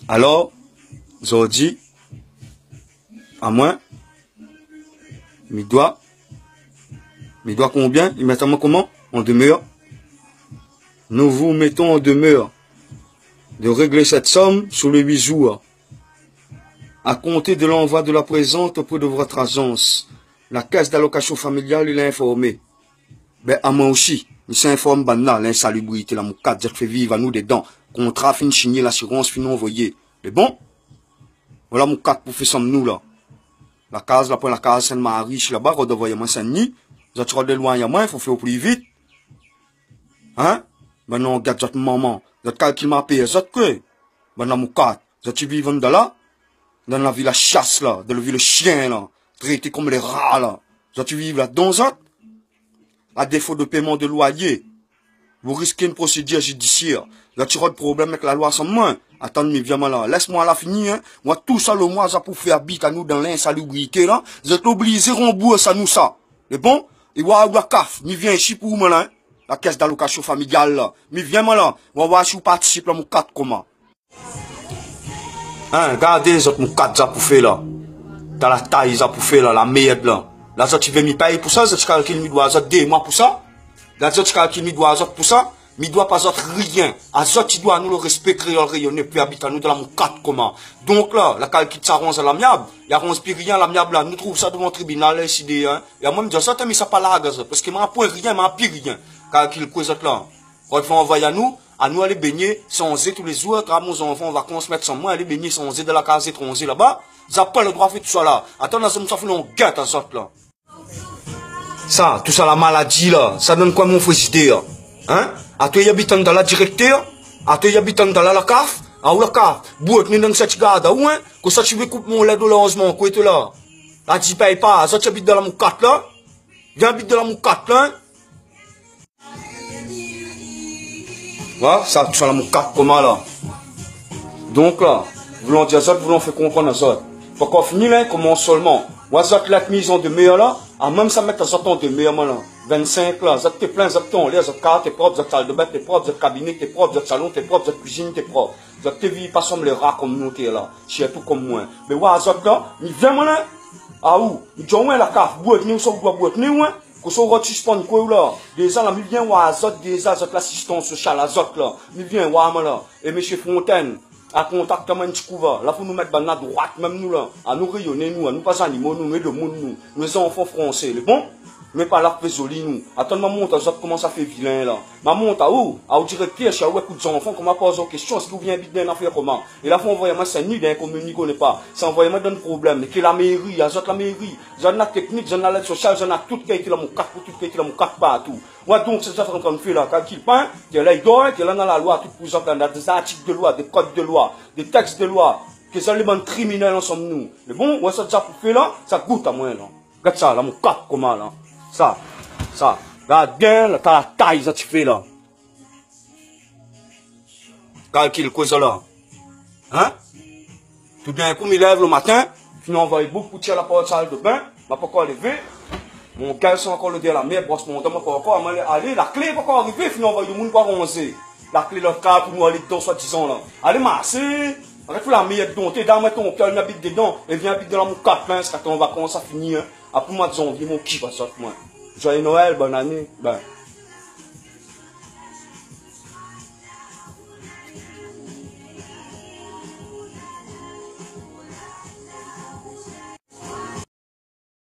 Alors, aujourd'hui, à moins, mi doit combien? Il met à moi comment? En demeure. Nous vous mettons en demeure de régler cette somme sur les 8 jours, à compter de l'envoi de la présente auprès de votre agence. La caisse d'allocation familiale, il est informé. Ben, à moi aussi, il s'informe, ben là, l'insalubrité, la moucade, j'ai fait vivre à nous dedans. Contrat, fin signé, l'assurance, fin envoyé. Mais bon, voilà moucade pour faire ça, nous, là. La case, là, pour la case Sainte-Marie, là-bas, quand on voit moi Saint-Denis, vous êtes de loin, il faut faire au plus vite. Hein? Ben non, regarde votre maman. Vous êtes calcul m'a payé, vous êtes quoi? Ben là, moucade, vous êtes vivant de là? Dans la vie la chasse, là, dans la vie le chien, là, traité comme les rats, là. Vous êtes vivre là-dedans, vous êtes? À défaut de paiement de loyer, vous risquez une procédure judiciaire. Vous avez de problème avec la loi sans moi. Attendez, viens là. Laisse-moi la finir, hein. Moi, tout ça, le mois, ça pour faire habiter à nous dans l'insalubrité, là. Vous êtes obligés de rembourser à nous ça. Mais bon? Et voilà, la CAF, mi viens ici pour moi, là, hein. La caisse d'allocation familiale, là. Mi viens, moi, là. On va voir si vous participez à mon 4 comment. Hein, regardez, les autres, mon 4, ça pour faire, là. Dans la taille, ça pour faire, là, la merde, là. Là, tu veux m'y payer pour ça, tu calcules, mi dois, des mois pour ça. Là, tu calcules, mi dois, pour ça. Mi doit pas rien. À ça, tu dois nous le respecter, le rayonner, puis habiter nous dans la moucade, comment. Donc là, la calcul, ça rend à l'amiable. Il y a rien à l'amiable, là. Nous trouvons ça devant le tribunal, là, ici, hein. Et à moi, me dire ça, t'as mis ça pas là, parce que m'a point rien, m'a pire rien. Calcul, quoi, ça, là. Quand on envoie à nous aller baigner, sans tous les jours, quand nos enfants en vacances, mettre sans moi, aller baigner sans de la case étranger, là-bas. Ça pas le droit de faire tout ça, là. Attends, là, ça fait un gâte, à ça, là. Ça, tout ça, la maladie, là, ça donne quoi, mon fils idée, hein? À toi, y habitant dans la directeur, à toi, y habitant dans la CAF, à où la CAF, bout, ni dans cette garde, où, hein? Que ça, tu veux couper mon lait de l'heureusement, quoi, tu là? Là, tu payes pas, ça, tu habites dans la moucate, là? Viens habiter dans la moucate, là, hein? Voilà, ça, tout ça, la moucate, comment, là? Donc, là, voulons dire ça, voulons faire comprendre ça. Pour qu'on finisse, là, commence seulement. Moi, ça, la mise en demeure, là, à même ça, mettre ça en demeure, là. 25 là, ça t'es plein, ça t'es l'air, ça t'es propre, ça salle de bain, t'es propre, ça cabinet, t'es propre, ça salon, t'es propre, ça cuisine, t'es propre. Ça t'es vie pas comme les rats comme nous, t'es là. Chez tout comme moi. Mais ouais, ça là, il vient, là. Ah où? Il dit, ouais, la carte, boîte, nous, ça, boîte, nous, ouais. Que ça, on suspend, quoi, là. Déjà, là, il vient, ouais, ça, déjà, ça, l'assistance sociale, là, il vient, ouais, là. Et monsieur Fontaine, à contact comme un petit couvert. Là, faut nous mettre dans la droite, même nous, là. À nous rayonner, nous, à nous pas animaux, nous, mais le monde, nous. Les enfants français, les bons. Mais pas là, fait joli, nous. Attends, ma monte, ça commence à faire vilain, là. Ma monte, à où? À où directeur, chez où écoute enfants, comment pose une question, est-ce que vous venez habiter dans l'affaire, comment? Et là, faut envoyer moi, c'est nul, d'un commune, connaît pas. Ça envoie moi dans le problème. Mais que la mairie, à la mairie, j'en ai la technique, j'en ai l'aide sociale, j'en ai tout qui a été là, mon carte, tout qui a été là, mon carte partout. Ouais, donc, c'est ça qu'on est en train de faire, là. Quand il peint, que là, il dort, que là, dans la loi, tout pour ça, dans des articles de loi, des codes de loi, des textes de loi, que ça, les bandes criminels ensemble, nous. Mais bon, ouais, ça, pour faire, là, ça goûte à moi, là. Regarde ça, là, mon carte, comment, là. Ça. Regarde bien, là, t'as la taille, ça tu fais là. Calcule quoi ça là. Hein? Tout d'un coup, il lève le matin, puis on envoie beaucoup pour tirer la porte de la salle de bain, m'a pas encore levé. Mon gars, c'est encore le dire la merde, brosse mon temps, m'a pas encore aller, la clé pas encore arriver, puis on envoie le monde pas roncer. La clé, le cas, pour nous aller dedans, soi-disant là. Allez, masser. Arrête la merde, donc, t'es dans ton cœur, il habite dedans, et viens habiter dans la moucate, quand on va commencer à finir. Après, moi, disons, mon qui va ça, moi. Joyeux Noël, bonne année. Ben.